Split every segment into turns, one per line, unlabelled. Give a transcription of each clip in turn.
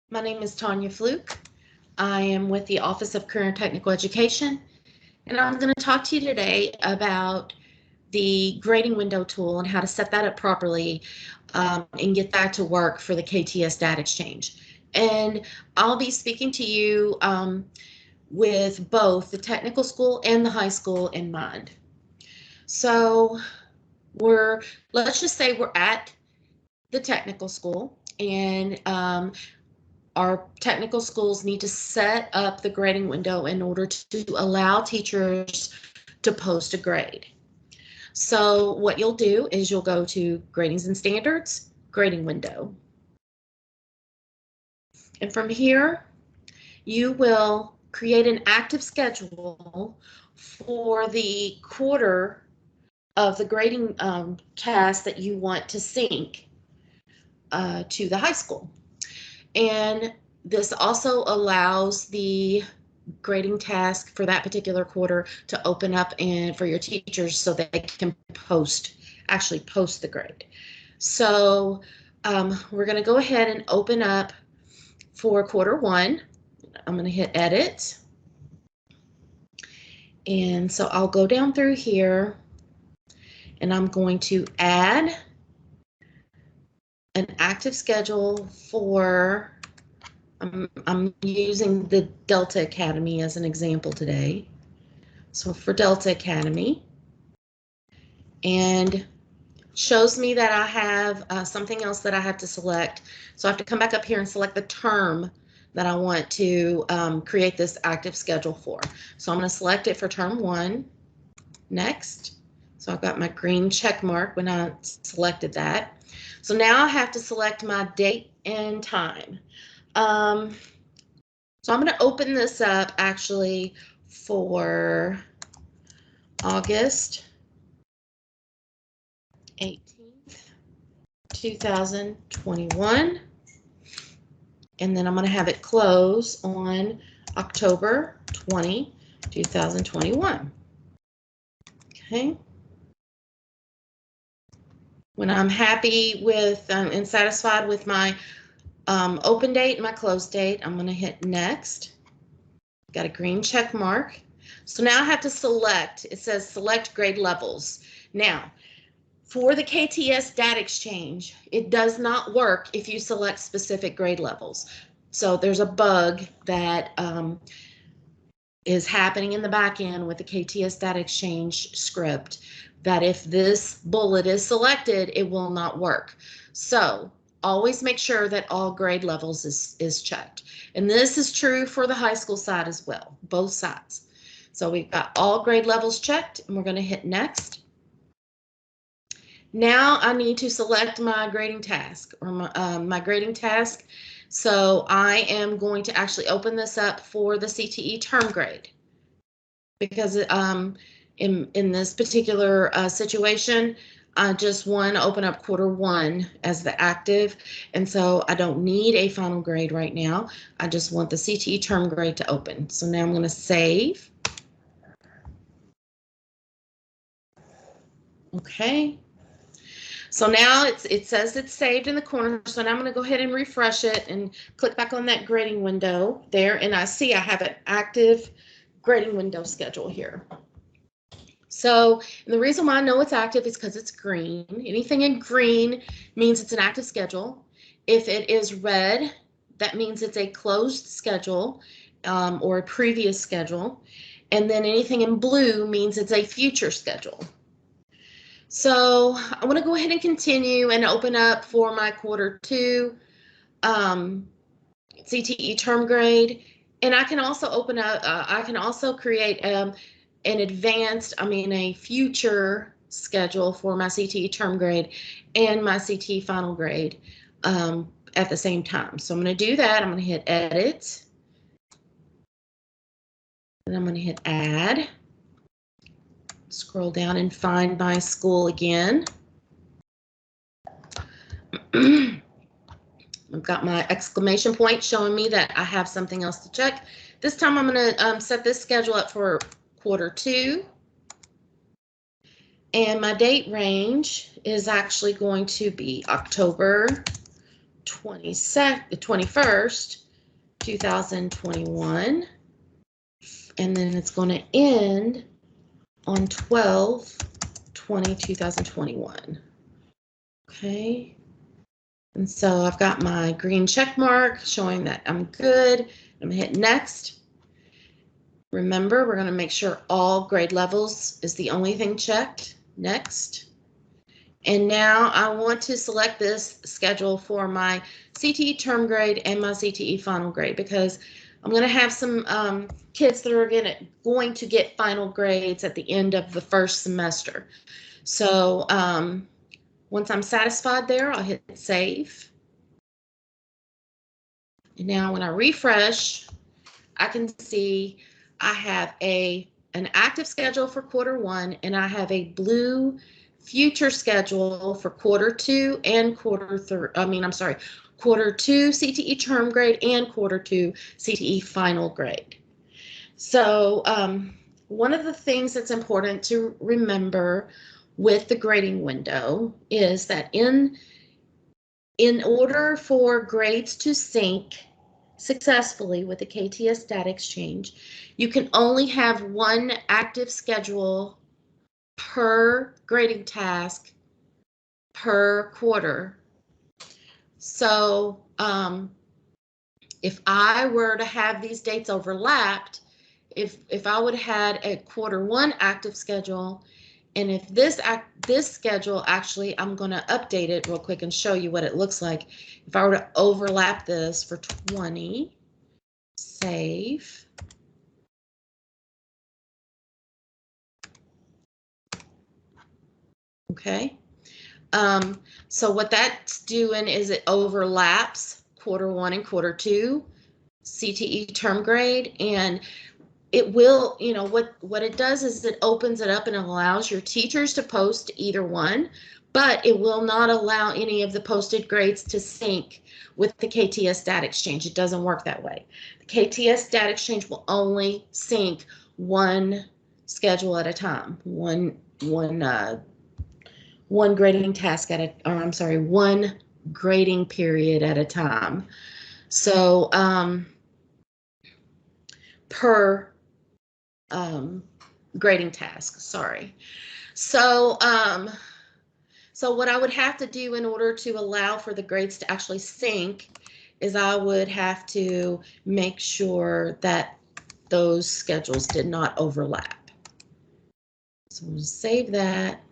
My name is Tanya Fluke. I am with the Office of Career and Technical Education, and I'm going to talk to you today about the grading window tool and how to set that up properly and get that to work for the KTS data exchange. And I'll be speaking to you with both the technical school and the high school in mind. So let's just say we're at the technical school, and our technical schools need to set up the grading window in order to allow teachers to post a grade. So what you'll do is you'll go to Gradings and Standards, Grading Window. And from here, you will create an active schedule for the quarter of the grading task that you want to sync to the high school. And this also allows the grading task for that particular quarter to open up and for your teachers so that they can actually post the grade. So we're going to go ahead and open up for quarter one. I'm going to hit edit. And so I'll go down through here and I'm going to add an active schedule for, I'm using the Delta Academy as an example today. So for Delta Academy, and shows me that I have something else that I have to select. So I have to come back up here and select the term that I want to create this active schedule for. So I'm going to select it for term 1. Next. So I've got my green check mark when I selected that. So now I have to select my date and time. So I'm going to open this up actually for August 18th, 2021. And then I'm going to have it close on October 20, 2021. Okay. When I'm happy with and satisfied with my open date and my close date, I'm going to hit next. Got a green check mark. So now I have to select, it says select grade levels. Now, for the KTS data exchange, it does not work if you select specific grade levels. So there's a bug that is happening in the back end with the KTS data exchange script, that if this bullet is selected, it will not work. So always make sure that all grade levels is checked. And this is true for the high school side as well, both sides. So we've got all grade levels checked, and we're going to hit next. Now I need to select my grading task, or my grading task. So I am going to actually open this up for the CTE term grade, because in this particular situation, I just want to open up quarter 1 as the active, and so I don't need a final grade right now. I just want the CTE term grade to open. So now I'm going to save. Okay. So now it says it's saved in the corner. So now I'm going to go ahead and refresh it and click back on that grading window there, and I see I have an active grading window schedule here. So the reason why I know it's active is because it's green. Anything in green means it's an active schedule. If it is red, that means it's a closed schedule or a previous schedule. And then anything in blue means it's a future schedule. So I want to go ahead and continue and open up for my quarter 2 CTE term grade. And I can also open up, I can also create a future schedule for my CTE term grade and my CTE final grade at the same time. So I'm going to do that. I'm going to hit edit. And I'm going to hit add. Scroll down and find my school again. I've got my exclamation point showing me that I have something else to check. This time I'm going to set this schedule up for quarter 2. And my date range is actually going to be October 21st, 2021. And then it's going to end on 12/20/2021. Okay. And so I've got my green check mark showing that I'm good. I'm going to hit next. Remember, we're going to make sure all grade levels is the only thing checked. Next. And now I want to select this schedule for my CTE term grade and my CTE final grade, because I'm going to have some kids that are going to get final grades at the end of the first semester. So once I'm satisfied there, I'll hit save. And now when I refresh, I can see I have an active schedule for quarter 1, and I have a blue future schedule for quarter 2 and quarter 2 CTE term grade and quarter 2 CTE final grade. So one of the things that's important to remember with the grading window is that in order for grades to sync successfully with the KTS data exchange, you can only have one active schedule per grading task per quarter. So if I were to have these dates overlapped, if I would have had a quarter 1 active schedule, and if this schedule, actually, I'm going to update it real quick and show you what it looks like. If I were to overlap this for 20, save. Okay. So what that's doing is it overlaps quarter 1 and quarter 2 CTE term grade, and it will, what it does is it opens it up and allows your teachers to post either one, but it will not allow any of the posted grades to sync with the KTS data exchange. It doesn't work that way. The KTS data exchange will only sync one schedule at a time, one grading task one grading period at a time. So per grading task, sorry. So so what I would have to do in order to allow for the grades to actually sync is I would have to make sure that those schedules did not overlap. So we'll save that.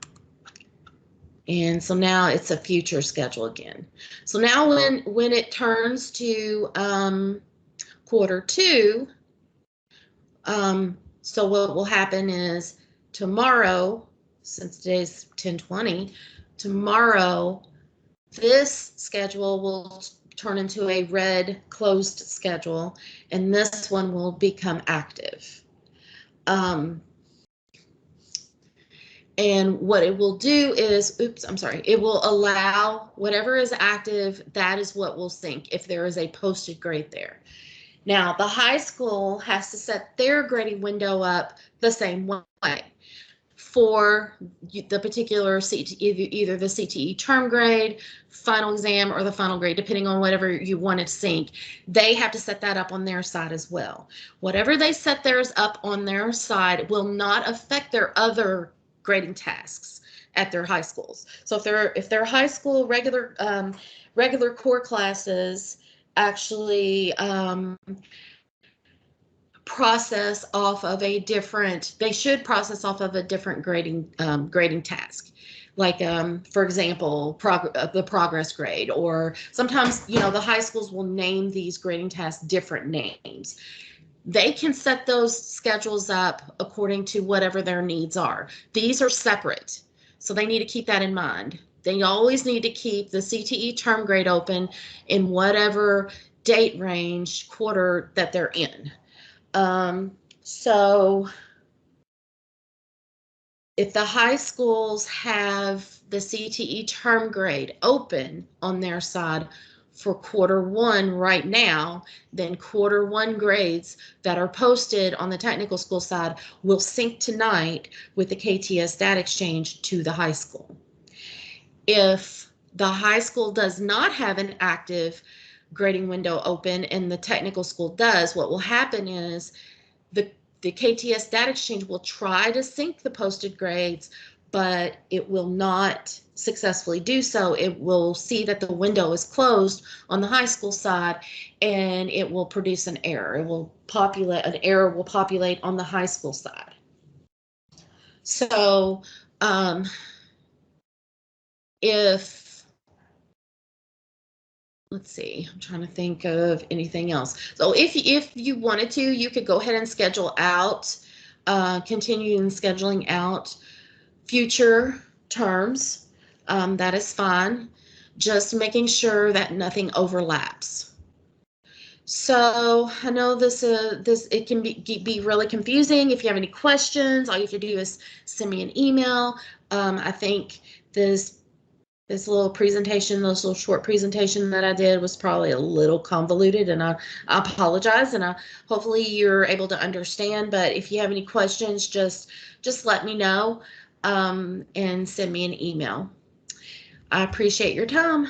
And so now it's a future schedule again. So now when it turns to quarter 2, so what will happen is tomorrow, since today's 10/20, tomorrow this schedule will turn into a red closed schedule, and this one will become active. And what it will do is, it will allow whatever is active, that is what will sync if there is a posted grade there. Now, the high school has to set their grading window up the same way for the particular either the CTE term grade, final exam, or the final grade, depending on whatever you want to sync. They have to set that up on their side as well. Whatever they set theirs up on their side will not affect their other grading tasks at their high schools. So if their high school regular core classes actually process off of a different, they should process off of a different grading task. Like, for example, the progress grade, or sometimes, the high schools will name these grading tasks different names. They can set those schedules up according to whatever their needs are. These are separate, so they need to keep that in mind. They always need to keep the CTE term grade open in whatever date range quarter that they're in. So if the high schools have the CTE term grade open on their side for quarter 1 right now, then quarter 1 grades that are posted on the technical school side will sync tonight with the KTS data exchange to the high school. If the high school does not have an active grading window open and the technical school does, what will happen is the KTS data exchange will try to sync the posted grades, but it will not successfully do so. It will see that the window is closed on the high school side and it will produce an error. An error will populate on the high school side. So let's see, I'm trying to think of anything else. So if you wanted to, you could go ahead and schedule out, continuing scheduling out future terms. That is fine. Just making sure that nothing overlaps. So I know this it can be really confusing. If you have any questions, all you have to do is send me an email. I think this little presentation, this little short presentation that I did was probably a little convoluted, and I apologize, and hopefully you're able to understand. But if you have any questions, just let me know and send me an email. I appreciate your time.